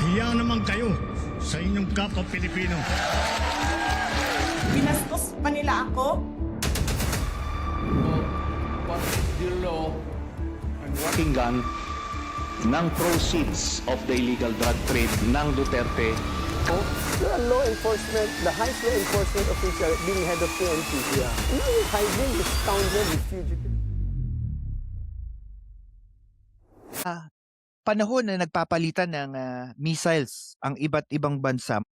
Hiya naman kayo sa inyong kapwa Pilipino. Binastos pa nila ako. What is the law and what Pakinggan ng proceeds of the illegal drug trade ng Duterte. The law enforcement, the highest law enforcement official being head of PNP. Yeah. Now you're hiding the scoundrel, the fugitive. Panahon na nagpapalitan ng missiles ang iba't ibang bansa,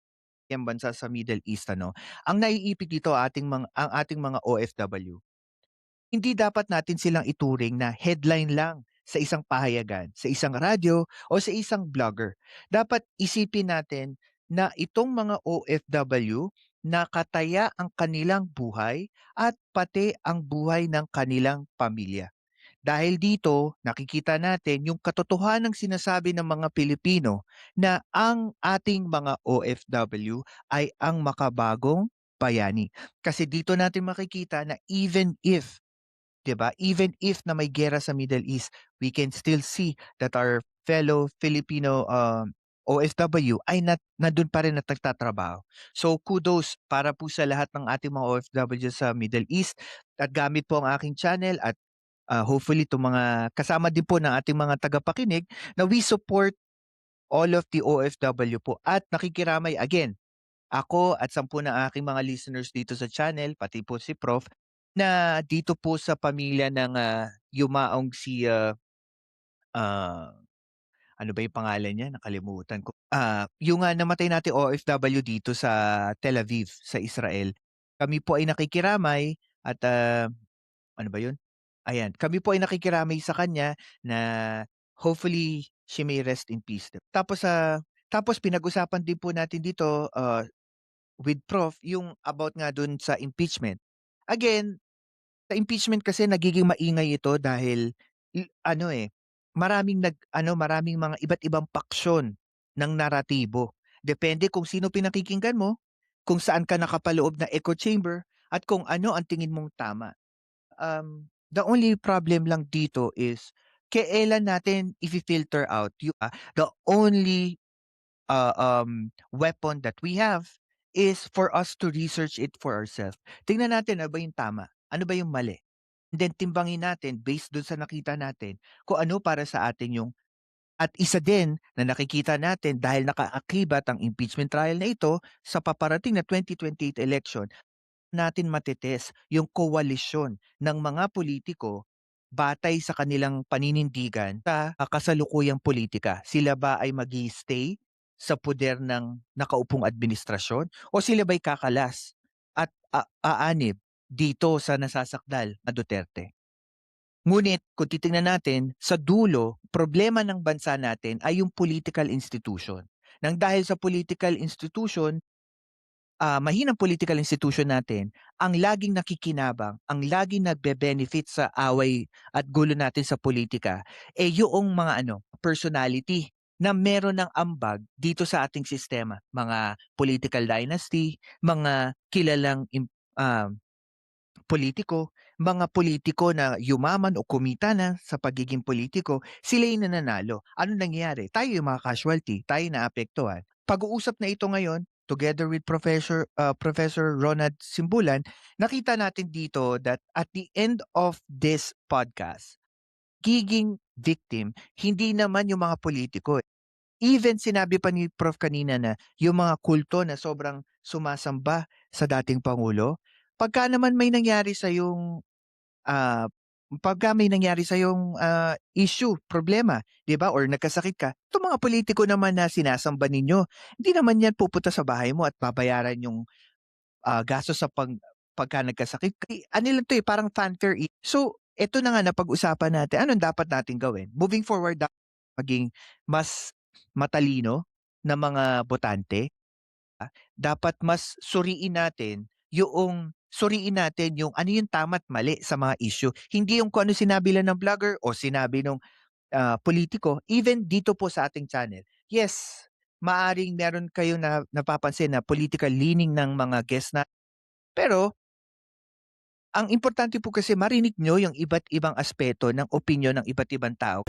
yung bansa sa Middle East, ano, ang naiipit dito ang ating mga OFW. Hindi dapat natin silang ituring na headline lang sa isang pahayagan, sa isang radyo o sa isang blogger. Dapat isipin natin na itong mga OFW nakataya ang kanilang buhay at pati ang buhay ng kanilang pamilya. Dahil dito, nakikita natin yung katotohanang sinasabi ng mga Pilipino na ang ating mga OFW ay ang makabagong bayani. Kasi dito natin makikita na even if, 'di ba? Even if na may giyera sa Middle East, we can still see that our fellow Filipino OFW ay nandun pa rin at nagtatrabaho. So kudos para po sa lahat ng ating mga OFW sa Middle East at gamit po ang aking channel at hopefully itong mga kasama din po ng ating mga tagapakinig na we support all of the OFW po at nakikiramay again. Ako at 10 ng aking mga listeners dito sa channel, pati po si Prof, na dito po sa pamilya ng yumaong si, ano ba yung pangalan niya? Nakalimutan ko. Yung namatay nating OFW dito sa Tel Aviv, sa Israel. Kami po ay nakikiramay at ano ba yun? Ayan, kami po ay nakikiramay sa kanya na hopefully she may rest in peace. Tapos pinag-usapan din po natin dito with Prof yung about nga dun sa impeachment. Again, sa impeachment kasi nagiging maingay ito dahil maraming mga iba't ibang paksyon ng naratibo. Depende kung sino pinakikinggan mo, kung saan ka nakapaloob na echo chamber at kung ano ang tingin mong tama. The only problem lang dito is kailan natin i-filter out the only weapon that we have is for us to research it for ourselves. Tingnan natin ano ba yung tama, ano ba yung mali. And then timbangin natin based dun sa nakita natin kung ano para sa atin yung at isa din na nakikita natin dahil nakaakibat ang impeachment trial na ito sa paparating na 2028 election, natin matites yung koalisyon ng mga politiko batay sa kanilang paninindigan sa kasalukuyang politika. Sila ba ay magi-stay sa poder ng nakaupong administrasyon o sila ba'y kakalas at aanib dito sa nasasakdal na Duterte? Ngunit kung titingnan natin, sa dulo, problema ng bansa natin ay yung political institution. Nang dahil sa political institution, mahinang political institution natin, ang laging nakikinabang, ang laging nagbe-benefit sa away at gulo natin sa politika, yung mga personality na meron ng ambag dito sa ating sistema. Mga political dynasty, mga kilalang politiko, mga politiko na yumaman o kumita na sa pagiging politiko, sila yung nananalo. Ano nangyayari? Tayo yung mga casualty, tayo naapektuhan. Pag-uusap na ito ngayon, together with Professor Ronald Simbulan, nakita natin dito that at the end of this podcast, giging victim, hindi naman yung mga politiko. Even sinabi pa ni Prof kanina na yung mga kulto na sobrang sumasamba sa dating Pangulo, pagka naman may nangyari sa yung issue, problema, 'di ba? Or nagkasakit ka. Itong mga politiko naman na sinasamba ninyo, hindi naman yan pupunta sa bahay mo at babayaran yung gastos sa pagka nagkasakit. Ano lang 'to parang fanfare. So, ito na nga na pag-usapan natin. Anong dapat natin gawin? Moving forward, maging mas matalino na mga botante. Dapat mas suriin natin yung ano yung tama at mali sa mga issue. Hindi yung kung ano sinabi lang ng vlogger o sinabi ng politiko, even dito po sa ating channel. Yes, maaring meron kayo na napapansin na political leaning ng mga guests na. Pero, ang importante po kasi marinig nyo yung iba't ibang aspeto ng opinion ng iba't ibang tao.